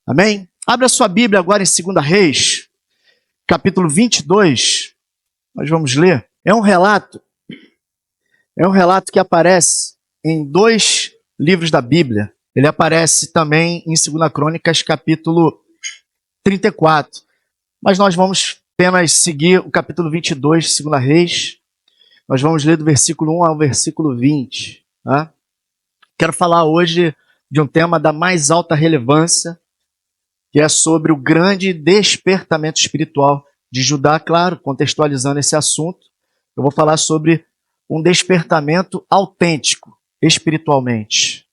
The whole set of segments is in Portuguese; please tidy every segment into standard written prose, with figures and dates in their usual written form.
Amém? Abra a sua Bíblia agora em 2 Reis, capítulo 22. Nós vamos ler. É um relato que aparece em 2 livros da Bíblia. Ele aparece também em 2 Crônicas, capítulo 34. Mas nós vamos apenas seguir o capítulo 22 de 2 Reis. Nós vamos ler do versículo 1 ao versículo 20. Tá? Quero falar hoje de um tema da mais alta relevância, que é sobre o grande despertamento espiritual de Judá, claro, contextualizando esse assunto. Eu vou falar sobre um despertamento autêntico, espiritualmente.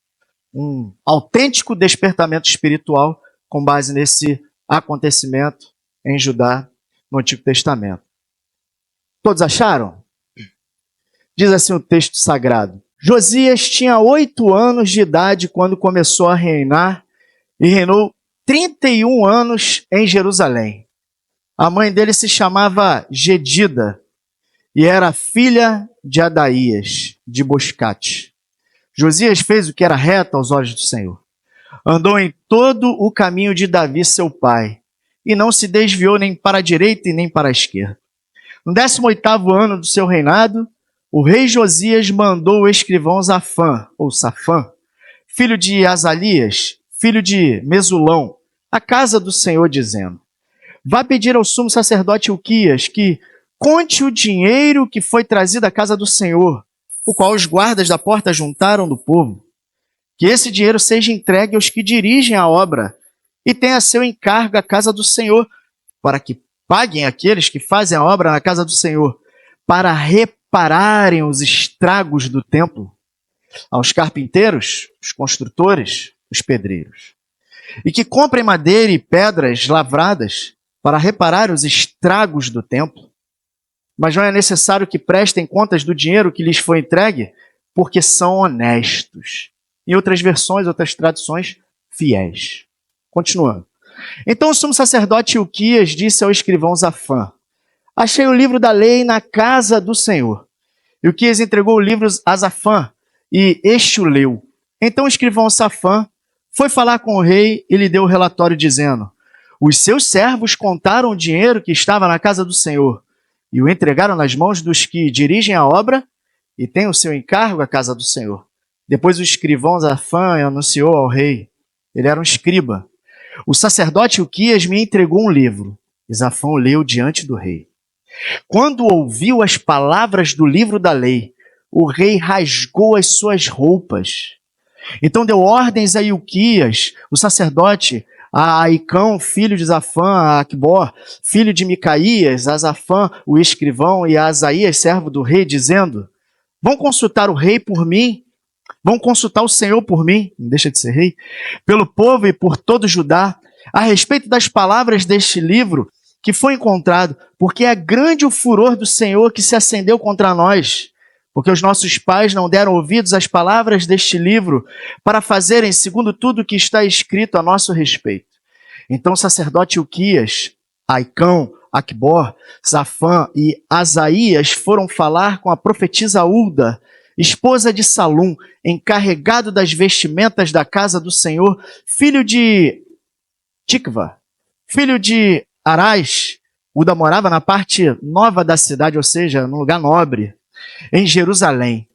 Um autêntico despertamento espiritual com base nesse acontecimento em Judá, no Antigo Testamento. Todos acharam? Diz assim o texto sagrado. Josias tinha 8 anos de idade quando começou a reinar e reinou 31 anos em Jerusalém. A mãe dele se chamava Gedida e era filha de Adaías, de Boscate. Josias fez o que era reto aos olhos do Senhor. Andou em todo o caminho de Davi, seu pai, e não se desviou nem para a direita e nem para a esquerda. No 18º ano do seu reinado, o rei Josias mandou o escrivão Safã, filho de Azalias, filho de Mesulão, à casa do Senhor, dizendo: vá pedir ao sumo sacerdote Hilquias que conte o dinheiro que foi trazido à casa do Senhor, o qual os guardas da porta juntaram do povo. Que esse dinheiro seja entregue aos que dirigem a obra e tenha seu encargo a casa do Senhor, para que paguem aqueles que fazem a obra na casa do Senhor, para repararem os estragos do templo, aos carpinteiros, os construtores, os pedreiros, e que comprem madeira e pedras lavradas para reparar os estragos do templo. Mas não é necessário que prestem contas do dinheiro que lhes foi entregue, porque são honestos. Em outras versões, outras traduções, fiéis. Continuando. Então o sumo sacerdote Hilquias disse ao escrivão Safã: achei o livro da lei na casa do Senhor. Hilquias entregou o livro a Safã, e este o leu. Então o escrivão Safã foi falar com o rei e lhe deu o relatório dizendo: os seus servos contaram o dinheiro que estava na casa do Senhor e o entregaram nas mãos dos que dirigem a obra e têm o seu encargo à casa do Senhor. Depois o escrivão Safã anunciou ao rei. Ele era um escriba. O sacerdote Hilquias me entregou um livro. E Safã o leu diante do rei. Quando ouviu as palavras do livro da lei, o rei rasgou as suas roupas. Então deu ordens a Hilquias, o sacerdote, a Aicão, filho de Safã, a Aquibor, filho de Micaías, a Safã, o escrivão, e a Asaías, servo do rei, dizendo: vão consultar o rei por mim, vão consultar o Senhor por mim, não deixa de ser rei, pelo povo e por todo Judá, a respeito das palavras deste livro que foi encontrado, porque é grande o furor do Senhor que se acendeu contra nós, porque os nossos pais não deram ouvidos às palavras deste livro para fazerem segundo tudo que está escrito a nosso respeito. Então o sacerdote Hilquias, Aicão, Aquibor, Safã e Asaías foram falar com a profetisa Hulda, esposa de Salum, encarregado das vestimentas da casa do Senhor, filho de Tikva, filho de Arás. Hulda morava na parte nova da cidade, ou seja, num lugar nobre, em Jerusalém.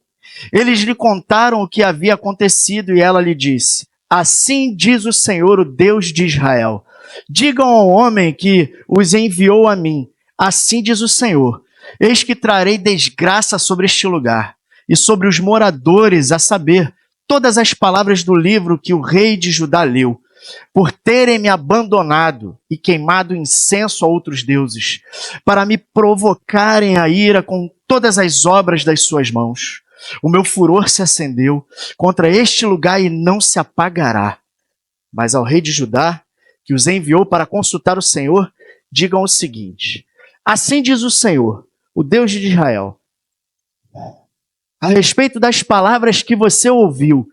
Eles lhe contaram o que havia acontecido e ela lhe disse: assim diz o Senhor, o Deus de Israel: digam ao homem que os enviou a mim, assim diz o Senhor: eis que trarei desgraça sobre este lugar e sobre os moradores, a saber, todas as palavras do livro que o rei de Judá leu, por terem me abandonado e queimado incenso a outros deuses, para me provocarem a ira com todas as obras das suas mãos. O meu furor se acendeu contra este lugar e não se apagará. Mas ao rei de Judá, que os enviou para consultar o Senhor, digam o seguinte: assim diz o Senhor, o Deus de Israel, a respeito das palavras que você ouviu,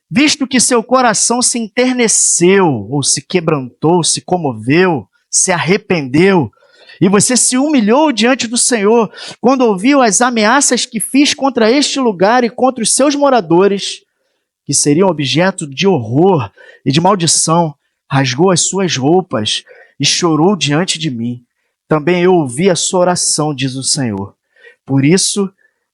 visto que seu coração se enterneceu, ou se quebrantou, se comoveu, se arrependeu, e você se humilhou diante do Senhor, quando ouviu as ameaças que fiz contra este lugar e contra os seus moradores, que seriam objeto de horror e de maldição, rasgou as suas roupas e chorou diante de mim. Também eu ouvi a sua oração, diz o Senhor. Por isso,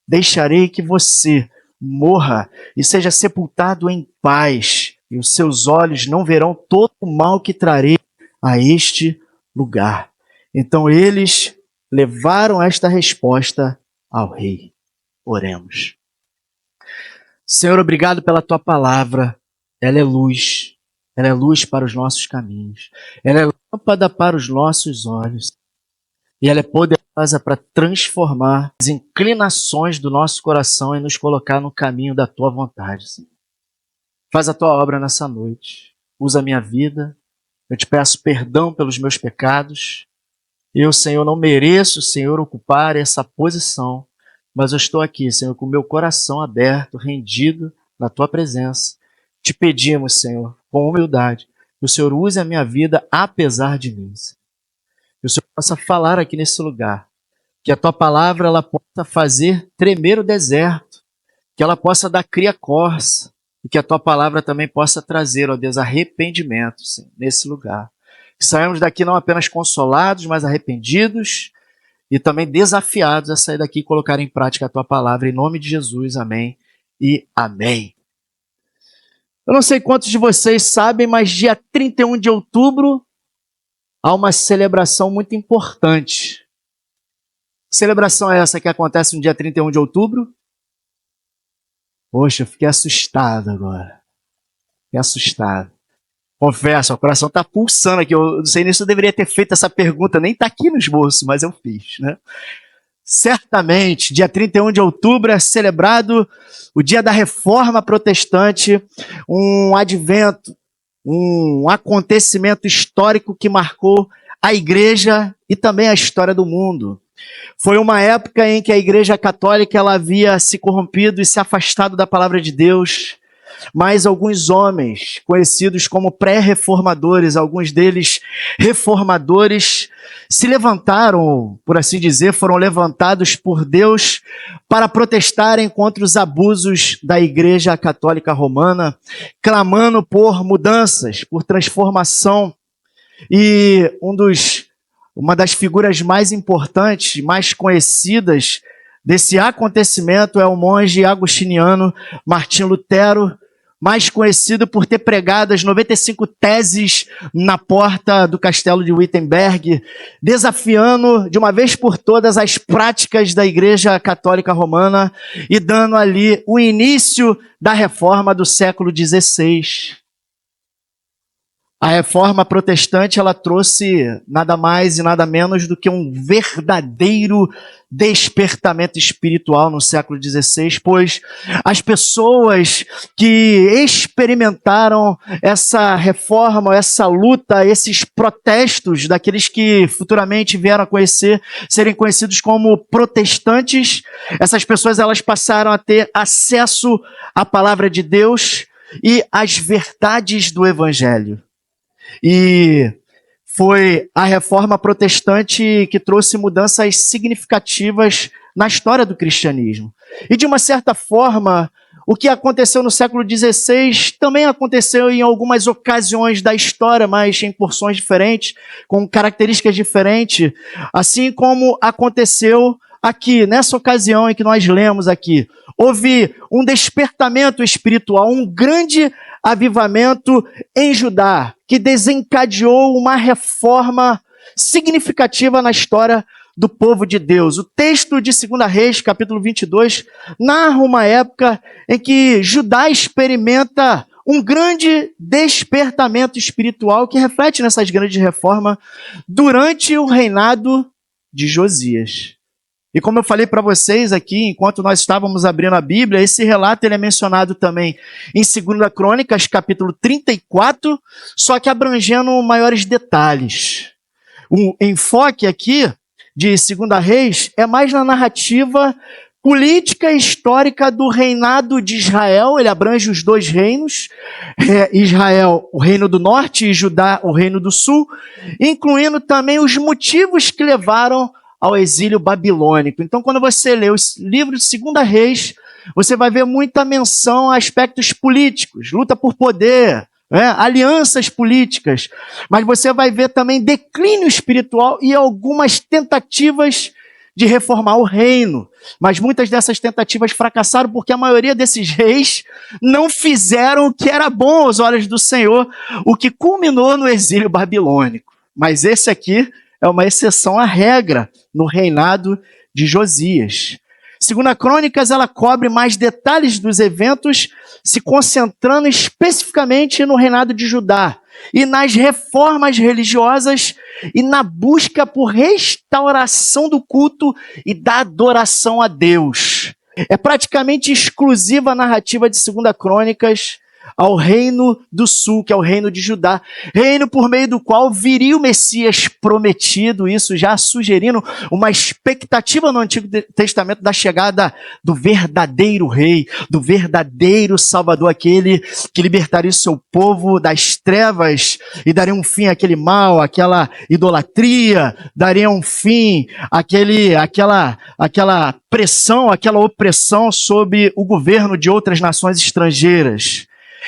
deixarei que você morra e seja sepultado em paz, e os seus olhos não verão todo o mal que trarei a este lugar. Então eles levaram esta resposta ao rei. Oremos. Senhor, obrigado pela tua palavra. Ela é luz. Ela é luz para os nossos caminhos. Ela é lâmpada para os nossos olhos. E ela é poderosa para transformar as inclinações do nosso coração e nos colocar no caminho da tua vontade, Senhor. Faz a tua obra nessa noite. Usa a minha vida. Eu te peço perdão pelos meus pecados. Eu, Senhor, não mereço, Senhor, ocupar essa posição. Mas eu estou aqui, Senhor, com o meu coração aberto, rendido na tua presença. Te pedimos, Senhor, com humildade, que o Senhor use a minha vida apesar de mim, Senhor. Que o Senhor possa falar aqui nesse lugar. Que a tua palavra ela possa fazer tremer o deserto. Que ela possa dar cria corça. E que a tua palavra também possa trazer, ó Deus, arrependimento, Senhor, nesse lugar. Que saímos daqui não apenas consolados, mas arrependidos e também desafiados a sair daqui e colocar em prática a tua palavra. Em nome de Jesus, amém e amém. Eu não sei quantos de vocês sabem, mas dia 31 de outubro há uma celebração muito importante. Que celebração é essa que acontece no dia 31 de outubro? Poxa, eu fiquei assustado agora. Fiquei assustado. Confesso, o coração está pulsando aqui. Eu não sei nem se eu deveria ter feito essa pergunta, nem está aqui no esboço, mas eu fiz, né? Certamente, dia 31 de outubro é celebrado o dia da Reforma Protestante, um advento, um acontecimento histórico que marcou a igreja e também a história do mundo. Foi uma época em que a Igreja Católica ela havia se corrompido e se afastado da palavra de Deus, mas alguns homens, conhecidos como pré-reformadores, alguns deles reformadores, se levantaram, por assim dizer, foram levantados por Deus para protestarem contra os abusos da Igreja Católica Romana, clamando por mudanças, por transformação. E uma das figuras mais importantes, mais conhecidas desse acontecimento é o monge agostiniano Martinho Lutero, mais conhecido por ter pregado as 95 teses na porta do castelo de Wittenberg, desafiando de uma vez por todas as práticas da Igreja Católica Romana e dando ali o início da reforma do século XVI. A reforma protestante ela trouxe nada mais e nada menos do que um verdadeiro despertamento espiritual no século XVI, pois as pessoas que experimentaram essa reforma, essa luta, esses protestos daqueles que futuramente vieram a serem conhecidos como protestantes, essas pessoas elas passaram a ter acesso à palavra de Deus e às verdades do Evangelho. E foi a reforma protestante que trouxe mudanças significativas na história do cristianismo. E de uma certa forma, o que aconteceu no século XVI também aconteceu em algumas ocasiões da história, mas em porções diferentes, com características diferentes, assim como aconteceu aqui, nessa ocasião em que nós lemos aqui. Houve um despertamento espiritual, um grande avivamento em Judá, que desencadeou uma reforma significativa na história do povo de Deus. O texto de 2 Reis, capítulo 22, narra uma época em que Judá experimenta um grande despertamento espiritual que reflete nessas grandes reformas durante o reinado de Josias. E como eu falei para vocês aqui, enquanto nós estávamos abrindo a Bíblia, esse relato ele é mencionado também em 2 Crônicas, capítulo 34, só que abrangendo maiores detalhes. O enfoque aqui de 2 Reis é mais na narrativa política e histórica do reinado de Israel. Ele abrange os dois reinos, Israel, o reino do norte, e Judá, o reino do sul, incluindo também os motivos que levaram ao exílio babilônico. Então, quando você lê o livro de 2 Reis, você vai ver muita menção a aspectos políticos, luta por poder, alianças políticas, mas você vai ver também declínio espiritual e algumas tentativas de reformar o reino. Mas muitas dessas tentativas fracassaram porque a maioria desses reis não fizeram o que era bom aos olhos do Senhor, o que culminou no exílio babilônico. Mas esse aqui é uma exceção à regra no reinado de Josias. Segunda Crônicas, ela cobre mais detalhes dos eventos, se concentrando especificamente no reinado de Judá e nas reformas religiosas e na busca por restauração do culto e da adoração a Deus. É praticamente exclusiva a narrativa de Segunda Crônicas ao reino do sul, que é o reino de Judá, reino por meio do qual viria o Messias prometido, isso já sugerindo uma expectativa no Antigo Testamento da chegada do verdadeiro rei, do verdadeiro Salvador, aquele que libertaria o seu povo das trevas e daria um fim àquele mal, àquela idolatria, daria um fim àquela pressão, àquela opressão sobre o governo de outras nações estrangeiras.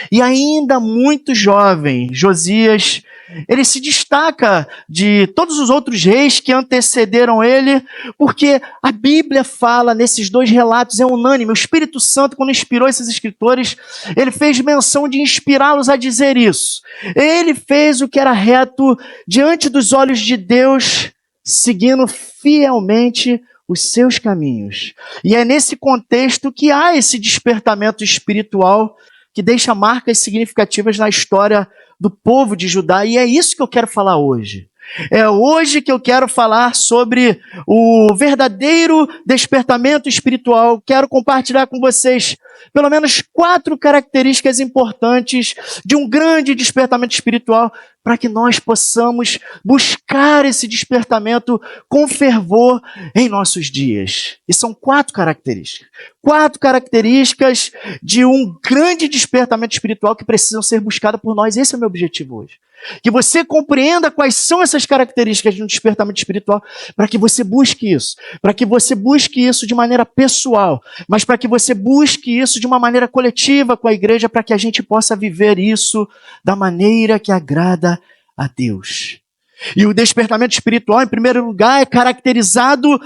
E ainda muito jovem, Josias, ele se destaca de todos os outros reis que antecederam ele, porque a Bíblia fala nesses dois relatos, é unânime. O Espírito Santo, quando inspirou esses escritores, ele fez menção de inspirá-los a dizer isso. Ele fez o que era reto diante dos olhos de Deus, seguindo fielmente os seus caminhos. E é nesse contexto que há esse despertamento espiritual que deixa marcas significativas na história do povo de Judá. E é isso que eu quero falar hoje. É hoje que eu quero falar sobre o verdadeiro despertamento espiritual. Quero compartilhar com vocês pelo menos 4 características importantes de um grande despertamento espiritual para que nós possamos buscar esse despertamento com fervor em nossos dias. E são 4 características. 4 características de um grande despertamento espiritual que precisam ser buscadas por nós. Esse é o meu objetivo hoje. Que você compreenda quais são essas características de um despertamento espiritual, para que você busque isso. Para que você busque isso de maneira pessoal, mas para que você busque isso de uma maneira coletiva com a igreja, para que a gente possa viver isso da maneira que agrada a Deus. E o despertamento espiritual, em primeiro lugar, é caracterizado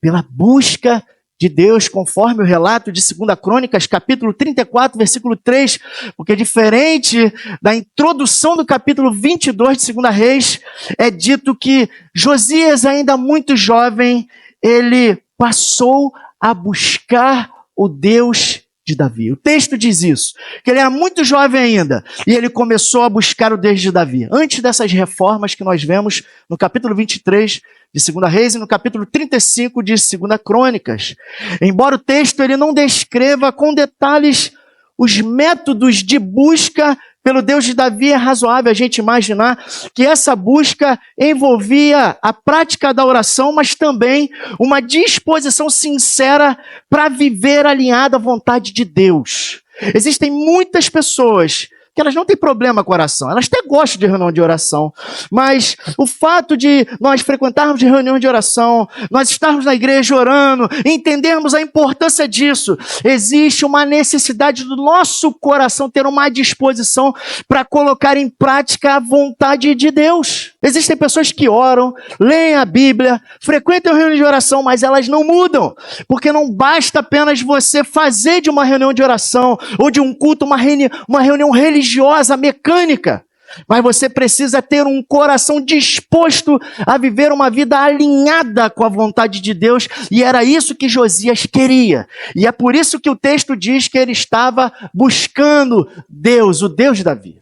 pela busca de Deus, conforme o relato de 2 Crônicas, capítulo 34, versículo 3, porque diferente da introdução do capítulo 22 de 2 Reis, é dito que Josias, ainda muito jovem, ele passou a buscar o Deus de Davi. O texto diz isso, que ele era muito jovem ainda, e ele começou a buscar o Deus de Davi. Antes dessas reformas que nós vemos no capítulo 23 de 2 Reis e no capítulo 35 de 2 Crônicas. Embora o texto ele não descreva com detalhes os métodos de busca pelo Deus de Davi, é razoável a gente imaginar que essa busca envolvia a prática da oração, mas também uma disposição sincera para viver alinhada à vontade de Deus. Existem muitas pessoas que elas não têm problema com oração, elas até gostam de reunião de oração, mas o fato de nós frequentarmos de reunião de oração, nós estarmos na igreja orando, entendermos a importância disso, existe uma necessidade do nosso coração ter uma disposição para colocar em prática a vontade de Deus. Existem pessoas que oram, leem a Bíblia, frequentam reunião de oração, mas elas não mudam, porque não basta apenas você fazer de uma reunião de oração ou de um culto uma reunião religiosa, mecânica, mas você precisa ter um coração disposto a viver uma vida alinhada com a vontade de Deus, e era isso que Josias queria, e é por isso que o texto diz que ele estava buscando Deus, o Deus de Davi.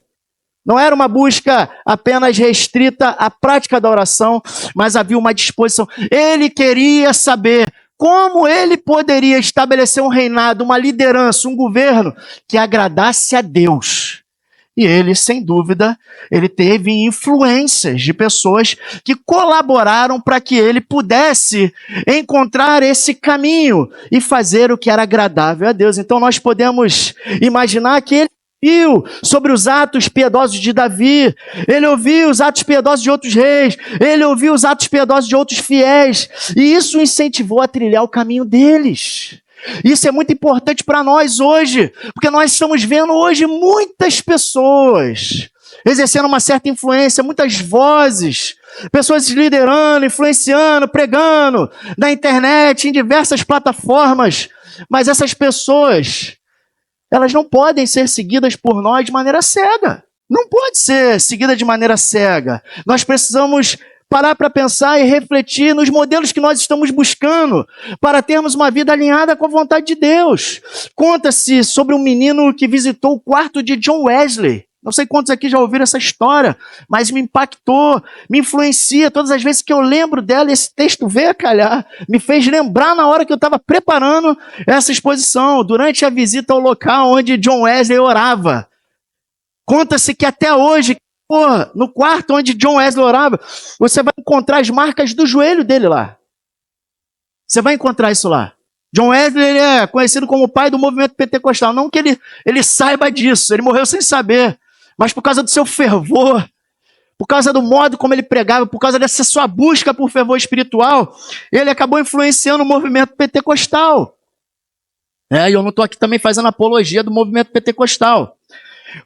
Não era uma busca apenas restrita à prática da oração, mas havia uma disposição. Ele queria saber como ele poderia estabelecer um reinado, uma liderança, um governo que agradasse a Deus. E ele, sem dúvida, ele teve influências de pessoas que colaboraram para que ele pudesse encontrar esse caminho e fazer o que era agradável a Deus. Então nós podemos imaginar que ele ouviu sobre os atos piedosos de Davi, ele ouviu os atos piedosos de outros reis, ele ouviu os atos piedosos de outros fiéis, e isso o incentivou a trilhar o caminho deles. Isso é muito importante para nós hoje, porque nós estamos vendo hoje muitas pessoas exercendo uma certa influência, muitas vozes, pessoas liderando, influenciando, pregando na internet, em diversas plataformas, mas essas pessoas, elas não podem ser seguidas por nós de maneira cega. Não pode ser seguida de maneira cega. Nós precisamos parar para pensar e refletir nos modelos que nós estamos buscando para termos uma vida alinhada com a vontade de Deus. Conta-se sobre um menino que visitou o quarto de John Wesley. Não sei quantos aqui já ouviram essa história, mas me impactou, me influencia. Todas as vezes que eu lembro dela, esse texto veio a calhar, me fez lembrar na hora que eu estava preparando essa exposição, durante a visita ao local onde John Wesley orava. Conta-se que até hoje, no quarto onde John Wesley orava, você vai encontrar as marcas do joelho dele lá. Você vai encontrar isso lá. John Wesley, ele é conhecido como o pai do movimento pentecostal. Não que ele saiba disso, ele morreu sem saber. Mas por causa do seu fervor, por causa do modo como ele pregava, por causa dessa sua busca por fervor espiritual, ele acabou influenciando o movimento pentecostal. E eu não estou aqui também fazendo apologia do movimento pentecostal.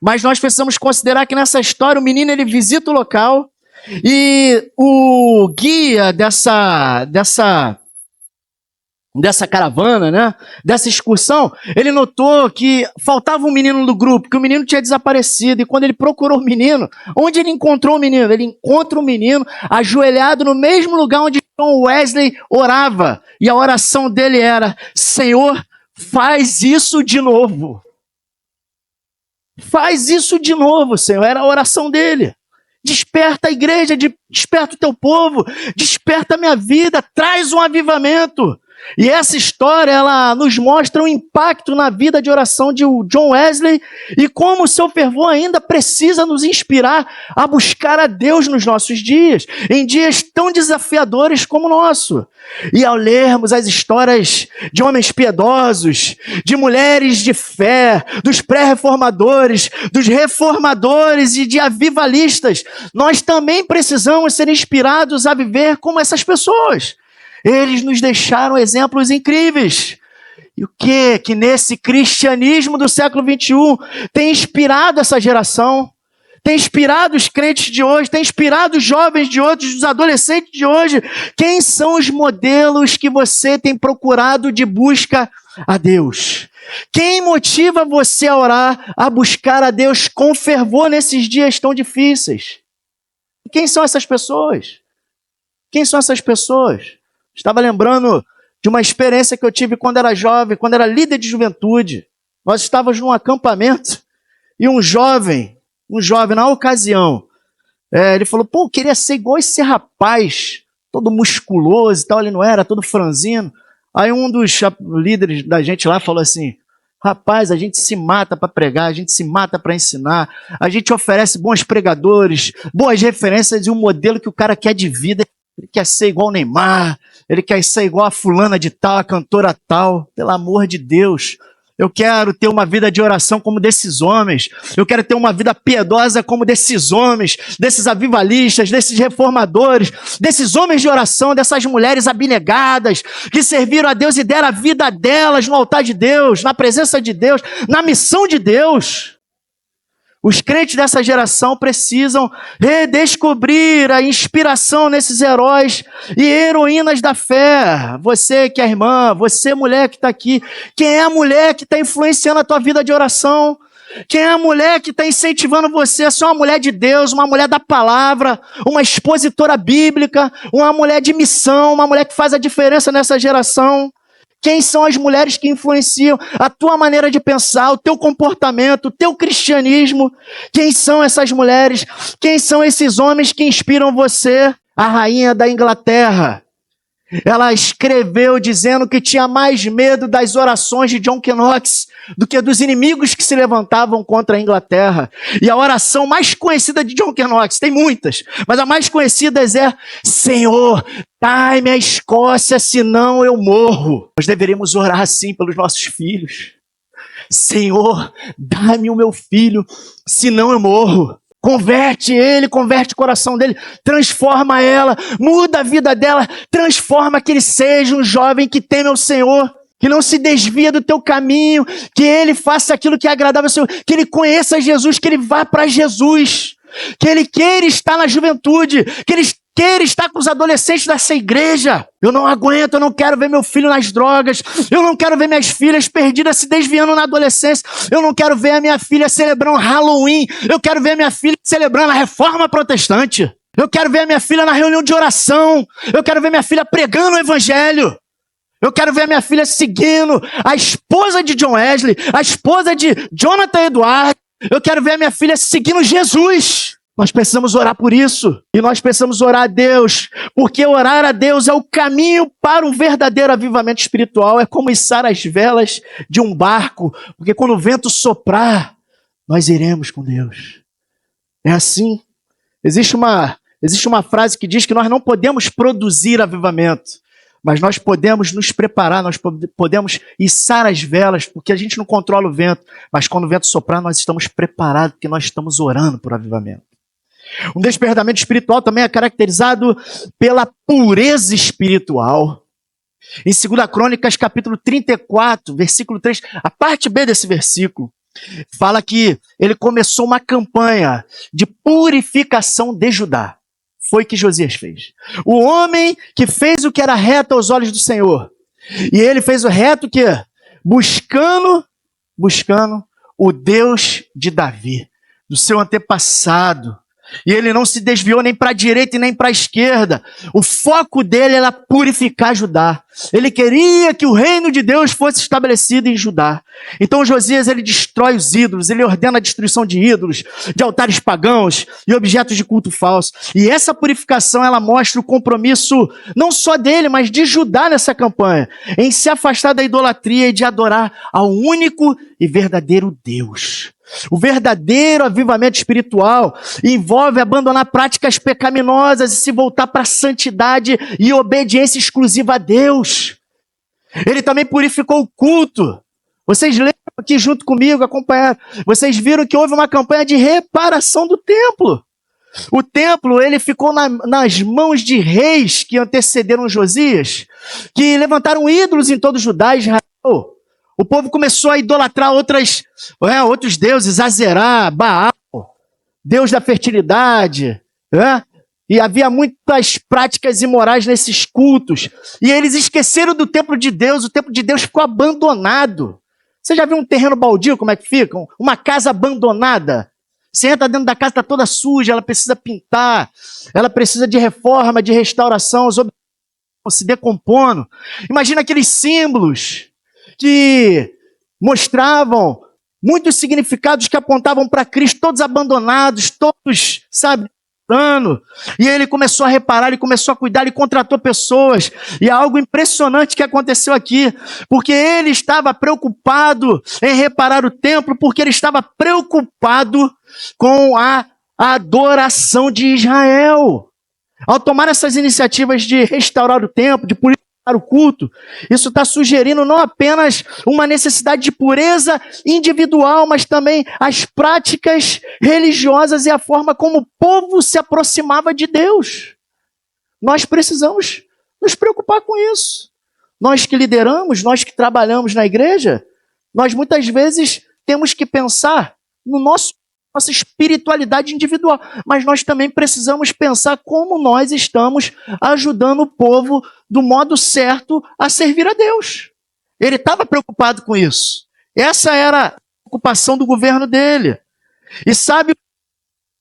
Mas nós precisamos considerar que nessa história o menino ele visita o local e o guia dessa caravana, né, dessa excursão, ele notou que faltava um menino do grupo, que o menino tinha desaparecido, e quando ele procurou o menino, onde ele encontrou o menino? Ele encontra o menino ajoelhado no mesmo lugar onde John Wesley orava, e a oração dele era: Senhor, faz isso de novo. Faz isso de novo, Senhor. Era a oração dele. Desperta a igreja, desperta o teu povo, desperta a minha vida, traz um avivamento. E essa história, ela nos mostra um impacto na vida de oração de John Wesley e como o seu fervor ainda precisa nos inspirar a buscar a Deus nos nossos dias, em dias tão desafiadores como o nosso. E ao lermos as histórias de homens piedosos, de mulheres de fé, dos pré-reformadores, dos reformadores e de avivalistas, nós também precisamos ser inspirados a viver como essas pessoas. Eles nos deixaram exemplos incríveis. E o que nesse cristianismo do século XXI tem inspirado essa geração? Tem inspirado os crentes de hoje? Tem inspirado os jovens de hoje, os adolescentes de hoje? Quem são os modelos que você tem procurado de busca a Deus? Quem motiva você a orar, a buscar a Deus com fervor nesses dias tão difíceis? Quem são essas pessoas? Quem são essas pessoas? Estava lembrando de uma experiência que eu tive quando era jovem, quando era líder de juventude. Nós estávamos num acampamento e um jovem na ocasião, ele falou: pô, eu queria ser igual esse rapaz, todo musculoso e tal, ele não era, todo franzino. Aí um dos líderes da gente lá falou assim: rapaz, a gente se mata para pregar, a gente se mata para ensinar, a gente oferece bons pregadores, boas referências e um modelo que o cara quer de vida. Ele quer ser igual o Neymar, ele quer ser igual a fulana de tal, a cantora tal. Pelo amor de Deus, eu quero ter uma vida de oração como desses homens, eu quero ter uma vida piedosa como desses homens, desses avivalistas, desses reformadores, desses homens de oração, dessas mulheres abnegadas, que serviram a Deus e deram a vida delas no altar de Deus, na presença de Deus, na missão de Deus. Os crentes dessa geração precisam redescobrir a inspiração nesses heróis e heroínas da fé. Você que é irmã, você mulher que está aqui, quem é a mulher que está influenciando a tua vida de oração? Quem é a mulher que está incentivando você a ser uma mulher de Deus, uma mulher da palavra, uma expositora bíblica, uma mulher de missão, uma mulher que faz a diferença nessa geração? Quem são as mulheres que influenciam a tua maneira de pensar, o teu comportamento, o teu cristianismo? Quem são essas mulheres? Quem são esses homens que inspiram você? A rainha da Inglaterra, ela escreveu dizendo que tinha mais medo das orações de John Knox do que dos inimigos que se levantavam contra a Inglaterra. E a oração mais conhecida de John Knox, tem muitas, mas a mais conhecida é: Senhor, dai-me a Escócia, senão eu morro. Nós deveríamos orar assim pelos nossos filhos. Senhor, dai-me o meu filho, senão eu morro. Converte ele, converte o coração dele, transforma ela, muda a vida dela, transforma que ele seja um jovem que teme ao Senhor. que não se desvia do teu caminho, que ele faça aquilo que é agradável ao Senhor, que ele conheça Jesus, que ele vá para Jesus, que ele queira estar na juventude, que ele queira estar com os adolescentes dessa igreja. Eu não aguento, eu não quero ver meu filho nas drogas, eu não quero ver minhas filhas perdidas se desviando na adolescência, eu não quero ver a minha filha celebrando Halloween, eu quero ver a minha filha celebrando a Reforma Protestante, eu quero ver a minha filha na reunião de oração, eu quero ver minha filha pregando o Evangelho, eu quero ver a minha filha seguindo a esposa de John Wesley, a esposa de Jonathan Edwards, eu quero ver a minha filha seguindo Jesus. Nós precisamos orar por isso. E nós precisamos orar a Deus. Porque orar a Deus é o caminho para um verdadeiro avivamento espiritual. É como içar as velas de um barco. Porque quando o vento soprar, nós iremos com Deus. É assim. Existe uma frase que diz que nós não podemos produzir avivamento. Mas nós podemos nos preparar, nós podemos içar as velas, porque a gente não controla o vento. Mas quando o vento soprar, nós estamos preparados, porque nós estamos orando por avivamento. Um despertamento espiritual também é caracterizado pela pureza espiritual. Em 2 Crônicas, capítulo 34, versículo 3, a parte B desse versículo, fala que ele começou uma campanha de purificação de Judá. Foi o que Josias fez. O homem que fez o que era reto aos olhos do Senhor. E ele fez o reto o quê? Buscando o Deus de Davi, do seu antepassado. E ele não se desviou nem para a direita e nem para a esquerda. O foco dele era purificar Judá. Ele queria que o reino de Deus fosse estabelecido em Judá. Então Josias, ele destrói os ídolos, ele ordena a destruição de ídolos, de altares pagãos e objetos de culto falso. E essa purificação, ela mostra o compromisso não só dele, mas de Judá nessa campanha, em se afastar da idolatria e de adorar ao único e verdadeiro Deus. O verdadeiro avivamento espiritual envolve abandonar práticas pecaminosas e se voltar para a santidade e obediência exclusiva a Deus. Ele também purificou o culto. Vocês lembram aqui junto comigo, acompanharam? Vocês viram que houve uma campanha de reparação do templo. O templo, ele ficou nas mãos de reis que antecederam Josias, que levantaram ídolos em todo Judá e Israel. O povo começou a idolatrar outros deuses, Azerá, Baal, Deus da fertilidade, e havia muitas práticas imorais nesses cultos, e eles esqueceram do templo de Deus, o templo de Deus ficou abandonado. Você já viu um terreno baldio, como é que fica? Uma casa abandonada. Você entra dentro da casa, está toda suja, ela precisa pintar, ela precisa de reforma, de restauração, os objetos se decompondo. Imagina aqueles símbolos que mostravam muitos significados que apontavam para Cristo, todos abandonados, todos, e ele começou a reparar, ele começou a cuidar, ele contratou pessoas, e é algo impressionante que aconteceu aqui, porque ele estava preocupado em reparar o templo, porque ele estava preocupado com a adoração de Israel. Ao tomar essas iniciativas de restaurar o templo, de purificar o culto, isso está sugerindo não apenas uma necessidade de pureza individual, mas também as práticas religiosas e a forma como o povo se aproximava de Deus. Nós precisamos nos preocupar com isso. Nós que lideramos, nós que trabalhamos na igreja, nós muitas vezes temos que pensar no nossa espiritualidade individual, mas nós também precisamos pensar como nós estamos ajudando o povo do modo certo a servir a Deus. Ele estava preocupado com isso. Essa era a preocupação do governo dele. E sabe,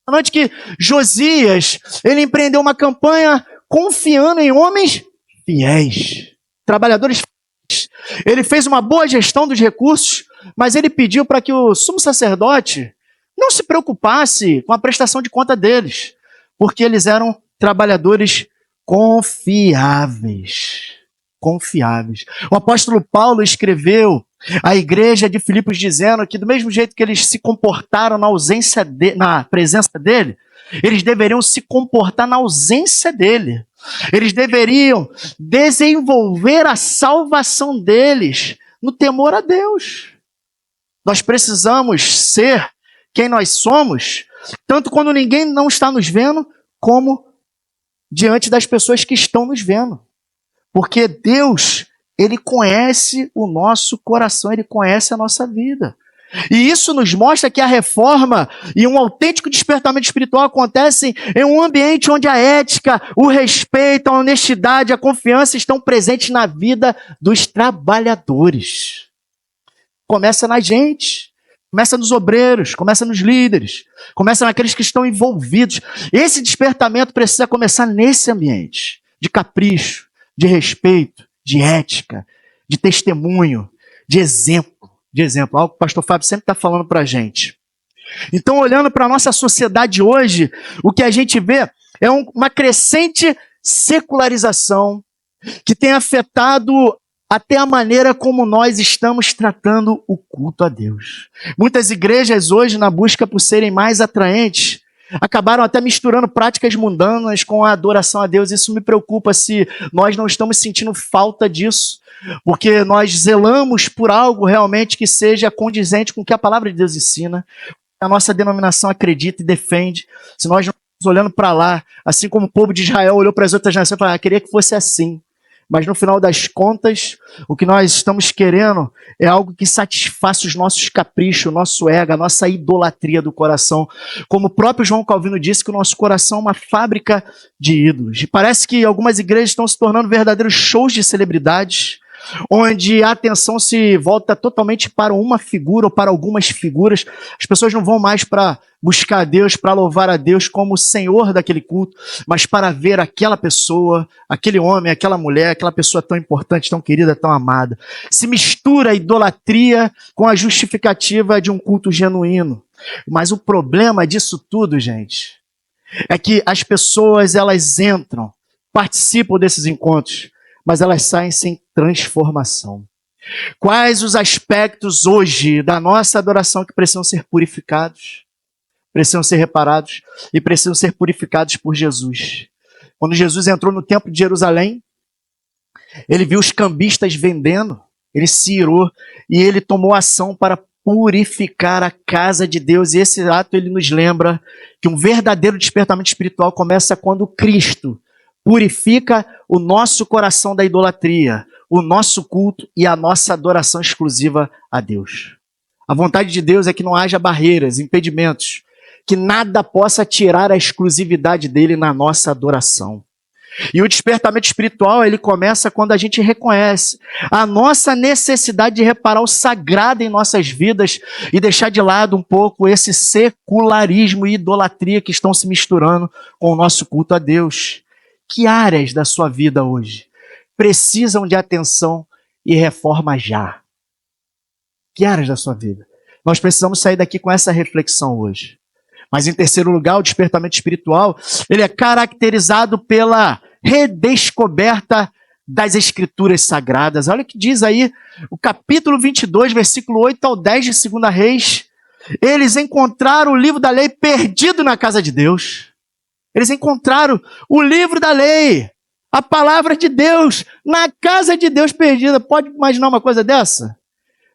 antes que Josias, ele empreendeu uma campanha confiando em homens fiéis, trabalhadores fiéis. Ele fez uma boa gestão dos recursos, mas ele pediu para que o sumo sacerdote não se preocupasse com a prestação de conta deles, porque eles eram trabalhadores confiáveis. Confiáveis. O apóstolo Paulo escreveu à igreja de Filipos dizendo que do mesmo jeito que eles se comportaram na presença dele, eles deveriam se comportar na ausência dele. Eles deveriam desenvolver a salvação deles no temor a Deus. Nós precisamos ser quem nós somos, tanto quando ninguém não está nos vendo, como diante das pessoas que estão nos vendo. Porque Deus Ele conhece o nosso coração, ele conhece a nossa vida. E isso nos mostra que a reforma e um autêntico despertamento espiritual acontecem em um ambiente onde a ética, o respeito, a honestidade, a confiança estão presentes na vida dos trabalhadores. Começa na gente, começa nos obreiros, começa nos líderes, começa naqueles que estão envolvidos. Esse despertamento precisa começar nesse ambiente de capricho, de respeito, de ética, de testemunho, de exemplo. Algo que o pastor Fábio sempre está falando para a gente. Então, olhando para a nossa sociedade hoje, o que a gente vê é uma crescente secularização que tem afetado até a maneira como nós estamos tratando o culto a Deus. Muitas igrejas hoje, na busca por serem mais atraentes, acabaram até misturando práticas mundanas com a adoração a Deus. Isso me preocupa se nós não estamos sentindo falta disso, porque nós zelamos por algo realmente que seja condizente com o que a palavra de Deus ensina, a nossa denominação acredita e defende. Se nós não estamos olhando para lá, assim como o povo de Israel olhou para as outras nações e falou, queria que fosse assim. Mas no final das contas, o que nós estamos querendo é algo que satisfaça os nossos caprichos, o nosso ego, a nossa idolatria do coração. Como o próprio João Calvino disse, que o nosso coração é uma fábrica de ídolos. E parece que algumas igrejas estão se tornando verdadeiros shows de celebridades, onde a atenção se volta totalmente para uma figura ou para algumas figuras. As pessoas não vão mais para buscar a Deus, para louvar a Deus como o Senhor daquele culto, mas para ver aquela pessoa, aquele homem, aquela mulher, aquela pessoa tão importante, tão querida, tão amada. Se mistura a idolatria com a justificativa de um culto genuíno. Mas o problema disso tudo, gente, é que as pessoas, elas entram, participam desses encontros, mas elas saem sem transformação. Quais os aspectos hoje da nossa adoração que precisam ser purificados, precisam ser reparados e precisam ser purificados por Jesus? Quando Jesus entrou no templo de Jerusalém, ele viu os cambistas vendendo, ele se irou e ele tomou ação para purificar a casa de Deus. E esse ato ele nos lembra que um verdadeiro despertamento espiritual começa quando Cristo purifica o nosso coração da idolatria, o nosso culto e a nossa adoração exclusiva a Deus. A vontade de Deus é que não haja barreiras, impedimentos, que nada possa tirar a exclusividade dele na nossa adoração. E o despertamento espiritual, ele começa quando a gente reconhece a nossa necessidade de reparar o sagrado em nossas vidas e deixar de lado um pouco esse secularismo e idolatria que estão se misturando com o nosso culto a Deus. Que áreas da sua vida hoje precisam de atenção e reforma já? Que áreas da sua vida? Nós precisamos sair daqui com essa reflexão hoje. Mas em terceiro lugar, o despertamento espiritual, ele é caracterizado pela redescoberta das Escrituras Sagradas. Olha o que diz aí o capítulo 22, versículo 8 ao 10 de 2 Reis. Eles encontraram o livro da lei perdido na casa de Deus. Eles encontraram o livro da lei, a palavra de Deus, na casa de Deus perdida. Pode imaginar uma coisa dessa?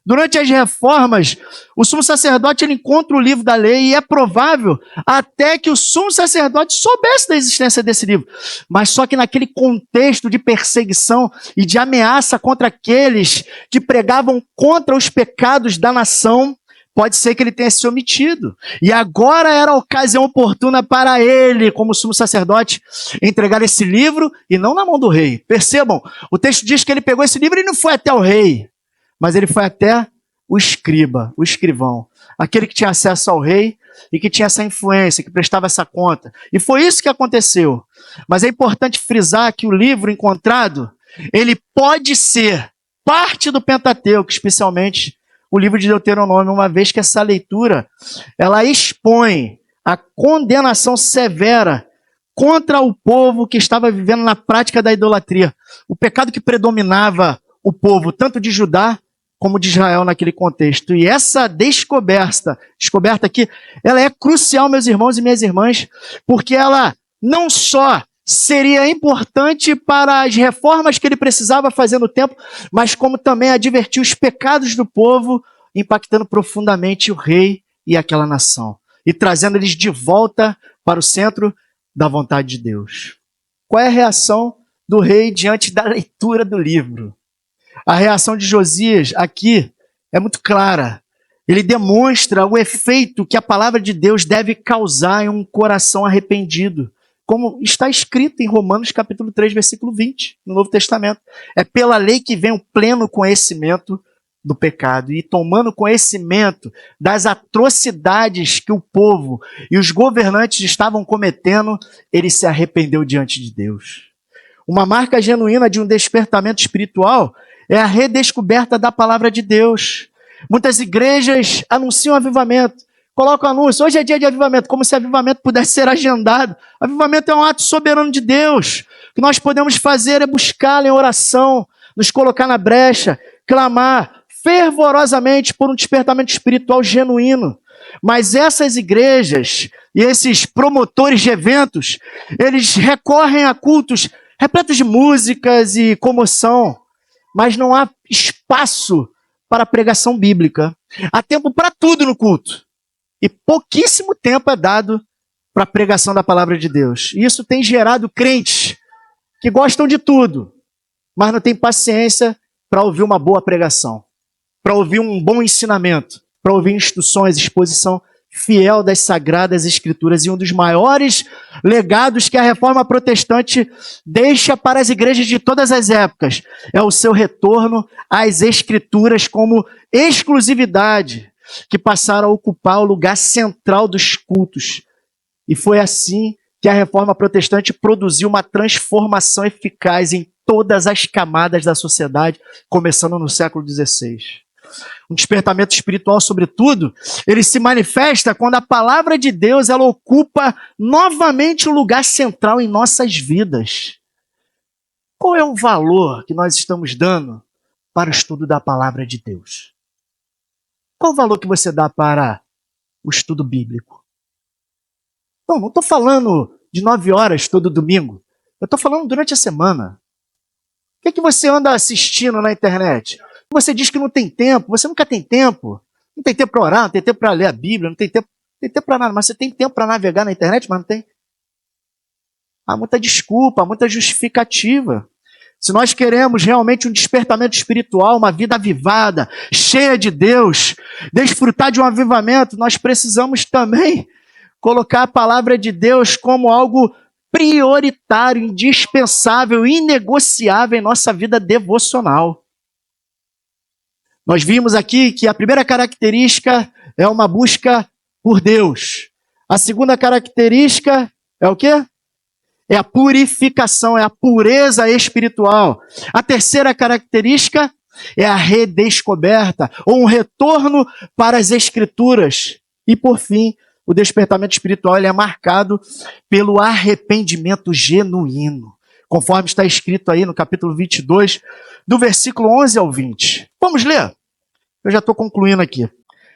Durante as reformas, o sumo sacerdote ele encontra o livro da lei e é provável até que o sumo sacerdote soubesse da existência desse livro. Mas só que naquele contexto de perseguição e de ameaça contra aqueles que pregavam contra os pecados da nação, pode ser que ele tenha se omitido. E agora era a ocasião oportuna para ele, como sumo sacerdote, entregar esse livro e não na mão do rei. Percebam, o texto diz que ele pegou esse livro e não foi até o rei, mas ele foi até o escriba, o escrivão, aquele que tinha acesso ao rei e que tinha essa influência, que prestava essa conta. E foi isso que aconteceu. Mas é importante frisar que o livro encontrado, ele pode ser parte do Pentateuco, especialmente o livro de Deuteronômio, uma vez que essa leitura, ela expõe a condenação severa contra o povo que estava vivendo na prática da idolatria. O pecado que predominava o povo, tanto de Judá como de Israel naquele contexto. E essa descoberta aqui, ela é crucial, meus irmãos e minhas irmãs, porque ela não só seria importante para as reformas que ele precisava fazer no tempo, mas como também advertir os pecados do povo, impactando profundamente o rei e aquela nação, e trazendo eles de volta para o centro da vontade de Deus. Qual é a reação do rei diante da leitura do livro? A reação de Josias aqui é muito clara. Ele demonstra o efeito que a palavra de Deus deve causar em um coração arrependido, como está escrito em Romanos capítulo 3, versículo 20, no Novo Testamento. É pela lei que vem o pleno conhecimento do pecado, e tomando conhecimento das atrocidades que o povo e os governantes estavam cometendo, ele se arrependeu diante de Deus. Uma marca genuína de um despertamento espiritual é a redescoberta da palavra de Deus. Muitas igrejas anunciam avivamento, colocam anúncio, hoje é dia de avivamento, como se avivamento pudesse ser agendado. Avivamento é um ato soberano de Deus. O que nós podemos fazer é buscá-lo em oração, nos colocar na brecha, clamar fervorosamente por um despertamento espiritual genuíno. Mas essas igrejas e esses promotores de eventos, eles recorrem a cultos repletos de músicas e comoção, mas não há espaço para a pregação bíblica. Há tempo para tudo no culto, e pouquíssimo tempo é dado para a pregação da palavra de Deus. E isso tem gerado crentes que gostam de tudo, mas não têm paciência para ouvir uma boa pregação, para ouvir um bom ensinamento, para ouvir instruções, exposição fiel das Sagradas Escrituras. E um dos maiores legados que a Reforma Protestante deixa para as igrejas de todas as épocas é o seu retorno às Escrituras como exclusividade, que passaram a ocupar o lugar central dos cultos. E foi assim que a Reforma Protestante produziu uma transformação eficaz em todas as camadas da sociedade, começando no século XVI. Um despertamento espiritual, sobretudo, ele se manifesta quando a palavra de Deus ela ocupa novamente o lugar central em nossas vidas. Qual é o valor que nós estamos dando para o estudo da palavra de Deus? Qual o valor que você dá para o estudo bíblico? Não estou falando de 9 horas todo domingo. Eu estou falando durante a semana. O que você anda assistindo na internet? Você diz que não tem tempo, você nunca tem tempo. Não tem tempo para orar, não tem tempo para ler a Bíblia, não tem tempo para nada. Mas você tem tempo para navegar na internet, mas não tem. Há muita desculpa, há muita justificativa. Se nós queremos realmente um despertamento espiritual, uma vida avivada, cheia de Deus, desfrutar de um avivamento, nós precisamos também colocar a palavra de Deus como algo prioritário, indispensável, inegociável em nossa vida devocional. Nós vimos aqui que a primeira característica é uma busca por Deus. A segunda característica é o quê? É a purificação, é a pureza espiritual. A terceira característica é a redescoberta, ou um retorno para as Escrituras. E, por fim, o despertamento espiritual ele é marcado pelo arrependimento genuíno, conforme está escrito aí no capítulo 22, do versículo 11 ao 20. Vamos ler? Eu já estou concluindo aqui.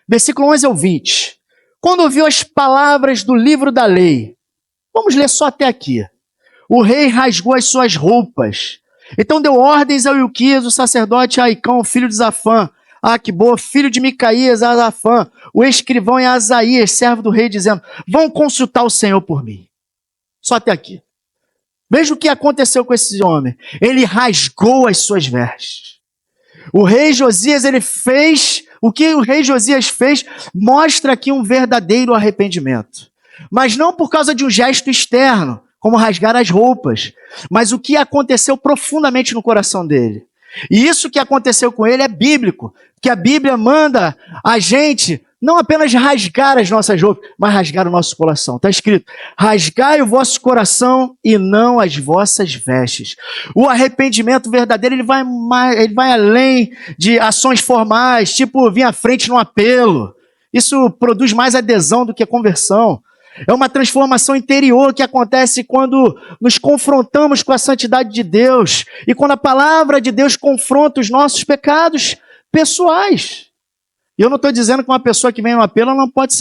Versículo 11 ao 20. Quando ouviu as palavras do livro da lei, vamos ler só até aqui. O rei rasgou as suas roupas. Então deu ordens a Ilquias, o sacerdote, a Aicão, filho de Zafã, a Aquibô, filho de Micaías, a Azafã, o escrivão e a Asaías, servo do rei, dizendo: vão consultar o Senhor por mim. Só até aqui. Veja o que aconteceu com esse homem. Ele rasgou as suas vestes. O rei Josias, ele fez, o que o rei Josias fez, mostra aqui um verdadeiro arrependimento. Mas não por causa de um gesto externo, como rasgar as roupas, mas o que aconteceu profundamente no coração dele. E isso que aconteceu com ele é bíblico, que a Bíblia manda a gente não apenas rasgar as nossas roupas, mas rasgar o nosso coração. Está escrito: rasgai o vosso coração e não as vossas vestes. O arrependimento verdadeiro ele vai além de ações formais, tipo vir à frente num apelo. Isso produz mais adesão do que conversão. É uma transformação interior que acontece quando nos confrontamos com a santidade de Deus e quando a palavra de Deus confronta os nossos pecados pessoais. E eu não estou dizendo que uma pessoa que vem a um apelo não pode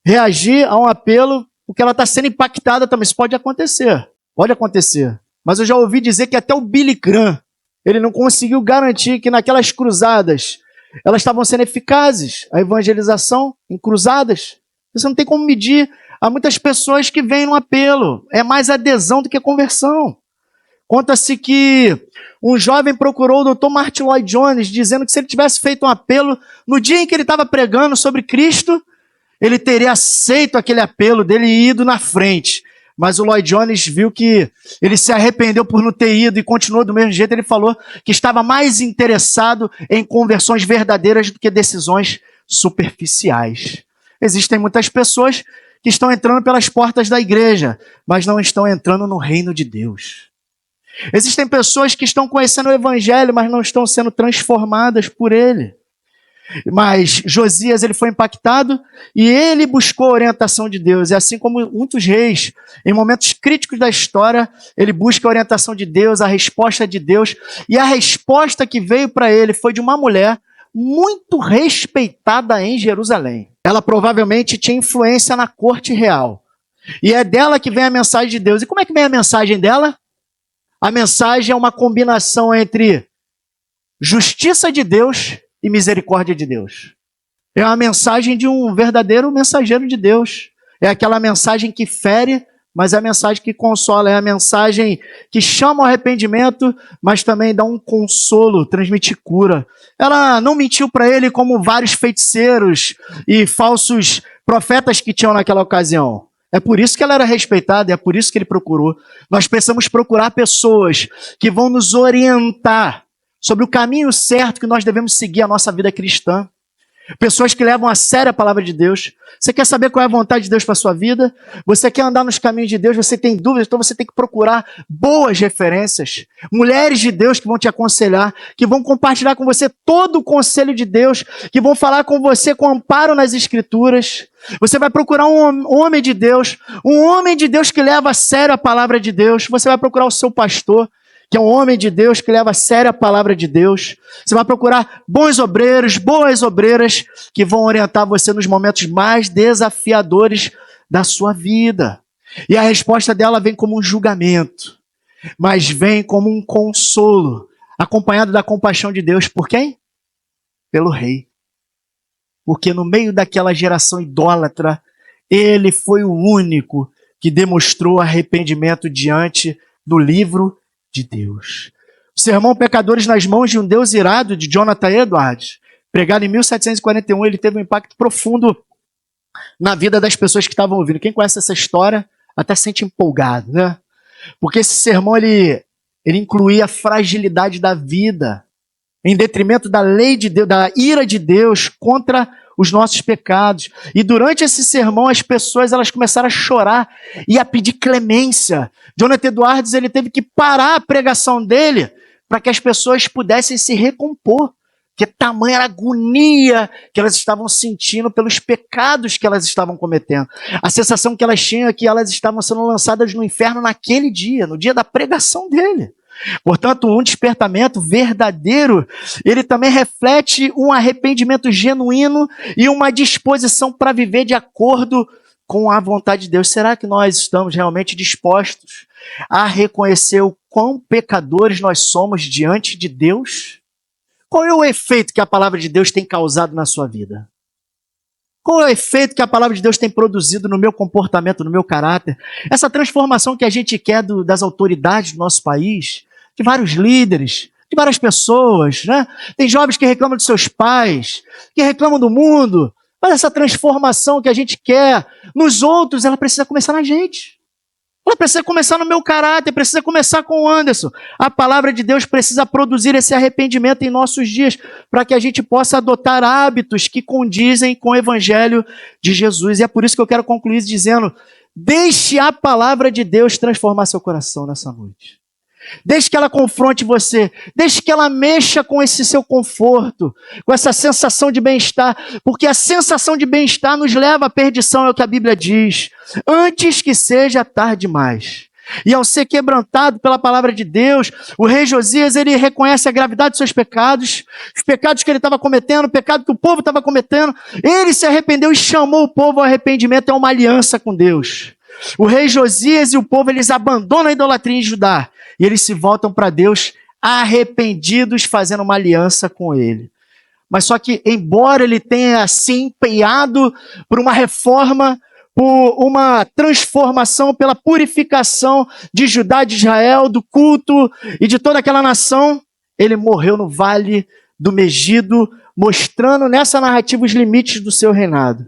reagir a um apelo porque ela está sendo impactada também. Isso pode acontecer. Pode acontecer. Mas eu já ouvi dizer que até o Billy Graham, ele não conseguiu garantir que naquelas cruzadas elas estavam sendo eficazes. A evangelização em cruzadas. Você não tem como medir. Há muitas pessoas que vêm no apelo. É mais adesão do que conversão. Conta-se que um jovem procurou o Dr. Martin Lloyd Jones, dizendo que se ele tivesse feito um apelo no dia em que ele estava pregando sobre Cristo, ele teria aceito aquele apelo dele e ido na frente. Mas o Lloyd Jones viu que ele se arrependeu por não ter ido e continuou do mesmo jeito. Ele falou que estava mais interessado em conversões verdadeiras do que decisões superficiais. Existem muitas pessoas que estão entrando pelas portas da igreja, mas não estão entrando no reino de Deus. Existem pessoas que estão conhecendo o evangelho, mas não estão sendo transformadas por ele. Mas Josias, ele foi impactado e ele buscou a orientação de Deus. E assim como muitos reis, em momentos críticos da história, ele busca a orientação de Deus, a resposta de Deus. E a resposta que veio para ele foi de uma mulher muito respeitada em Jerusalém. Ela provavelmente tinha influência na corte real. E é dela que vem a mensagem de Deus. E como é que vem a mensagem dela? A mensagem é uma combinação entre justiça de Deus e misericórdia de Deus. É uma mensagem de um verdadeiro mensageiro de Deus. É aquela mensagem que fere, mas é a mensagem que consola. É a mensagem que chama ao arrependimento, mas também dá um consolo, transmite cura. Ela não mentiu para ele como vários feiticeiros e falsos profetas que tinham naquela ocasião. É por isso que ela era respeitada, é por isso que ele procurou. Nós precisamos procurar pessoas que vão nos orientar sobre o caminho certo que nós devemos seguir a nossa vida cristã. Pessoas que levam a sério a palavra de Deus. Você quer saber qual é a vontade de Deus para a sua vida? Você quer andar nos caminhos de Deus? Você tem dúvidas? Então você tem que procurar boas referências. Mulheres de Deus que vão te aconselhar, que vão compartilhar com você todo o conselho de Deus, que vão falar com você com amparo nas Escrituras. Você vai procurar um homem de Deus que leva a sério a palavra de Deus. Você vai procurar o seu pastor, que é um homem de Deus que leva a sério a palavra de Deus. Você vai procurar bons obreiros, boas obreiras, que vão orientar você nos momentos mais desafiadores da sua vida. E a resposta dela vem como um julgamento, mas vem como um consolo, acompanhado da compaixão de Deus. Por quem? Pelo rei. Porque no meio daquela geração idólatra, ele foi o único que demonstrou arrependimento diante do livro de Deus. O sermão Pecadores nas Mãos de um Deus Irado, de Jonathan Edwards, pregado em 1741, ele teve um impacto profundo na vida das pessoas que estavam ouvindo. Quem conhece essa história até se sente empolgado, né? Porque esse sermão ele incluía a fragilidade da vida, em detrimento da lei de Deus, da ira de Deus contra os nossos pecados. E durante esse sermão as pessoas elas começaram a chorar e a pedir clemência. Jonathan Edwards ele teve que parar a pregação dele para que as pessoas pudessem se recompor, porque tamanha era a agonia que elas estavam sentindo pelos pecados que elas estavam cometendo. A sensação que elas tinham é que elas estavam sendo lançadas no inferno naquele dia, no dia da pregação dele. Portanto, um despertamento verdadeiro, ele também reflete um arrependimento genuíno e uma disposição para viver de acordo com a vontade de Deus. Será que nós estamos realmente dispostos a reconhecer o quão pecadores nós somos diante de Deus? Qual é o efeito que a palavra de Deus tem causado na sua vida? Qual é o efeito que a palavra de Deus tem produzido no meu comportamento, no meu caráter? Essa transformação que a gente quer das autoridades do nosso país, de vários líderes, de várias pessoas, né? Tem jovens que reclamam de seus pais, que reclamam do mundo, mas essa transformação que a gente quer nos outros, ela precisa começar na gente. Ela precisa começar no meu caráter, precisa começar com o Anderson. A palavra de Deus precisa produzir esse arrependimento em nossos dias, para que a gente possa adotar hábitos que condizem com o evangelho de Jesus. E é por isso que eu quero concluir dizendo: deixe a palavra de Deus transformar seu coração nessa noite. Deixe que ela confronte você, deixe que ela mexa com esse seu conforto, com essa sensação de bem-estar, porque a sensação de bem-estar nos leva à perdição, é o que a Bíblia diz, antes que seja tarde demais. E ao ser quebrantado pela palavra de Deus, o rei Josias, ele reconhece a gravidade dos seus pecados, os pecados que ele estava cometendo, o pecado que o povo estava cometendo, ele se arrependeu e chamou o povo ao arrependimento, é uma aliança com Deus. O rei Josias e o povo, eles abandonam a idolatria em Judá, e eles se voltam para Deus arrependidos, fazendo uma aliança com ele. Mas só que, embora ele tenha se empenhado por uma reforma, por uma transformação, pela purificação de Judá, de Israel, do culto e de toda aquela nação. Ele morreu no vale do Megido, mostrando nessa narrativa os limites do seu reinado.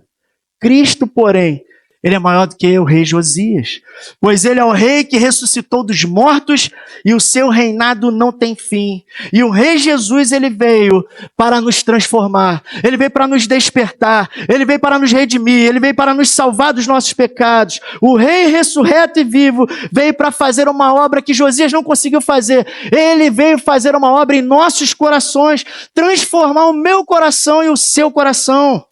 Cristo, porém, ele é maior do que o rei Josias, pois ele é o rei que ressuscitou dos mortos e o seu reinado não tem fim. E o rei Jesus, ele veio para nos transformar, ele veio para nos despertar, ele veio para nos redimir, ele veio para nos salvar dos nossos pecados. O rei ressurreto e vivo veio para fazer uma obra que Josias não conseguiu fazer. Ele veio fazer uma obra em nossos corações, transformar o meu coração e o seu coração.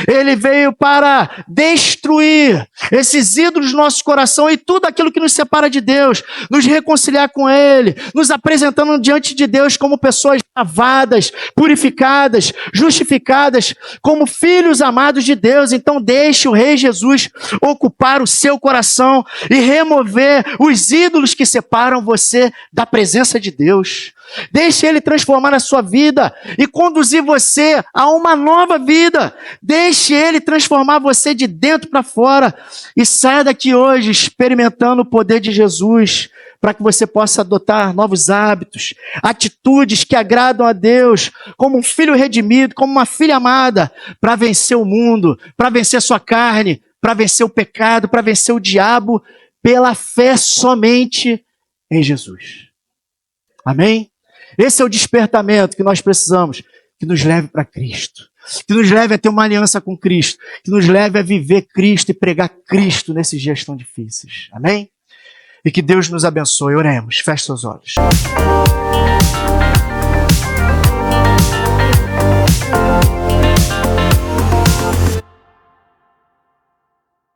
Ele veio para destruir esses ídolos do nosso coração e tudo aquilo que nos separa de Deus, nos reconciliar com Ele, nos apresentando diante de Deus como pessoas lavadas, purificadas, justificadas, como filhos amados de Deus. Então deixe o Rei Jesus ocupar o seu coração e remover os ídolos que separam você da presença de Deus. Deixe Ele transformar a sua vida e conduzir você a uma nova vida. Deixe Ele transformar você de dentro para fora. E saia daqui hoje experimentando o poder de Jesus, para que você possa adotar novos hábitos, atitudes que agradam a Deus, como um filho redimido, como uma filha amada, para vencer o mundo, para vencer a sua carne, para vencer o pecado, para vencer o diabo, pela fé somente em Jesus. Amém? Esse é o despertamento que nós precisamos, que nos leve para Cristo, que nos leve a ter uma aliança com Cristo, que nos leve a viver Cristo e pregar Cristo nesses dias tão difíceis. Amém? E que Deus nos abençoe. Oremos. Feche seus olhos.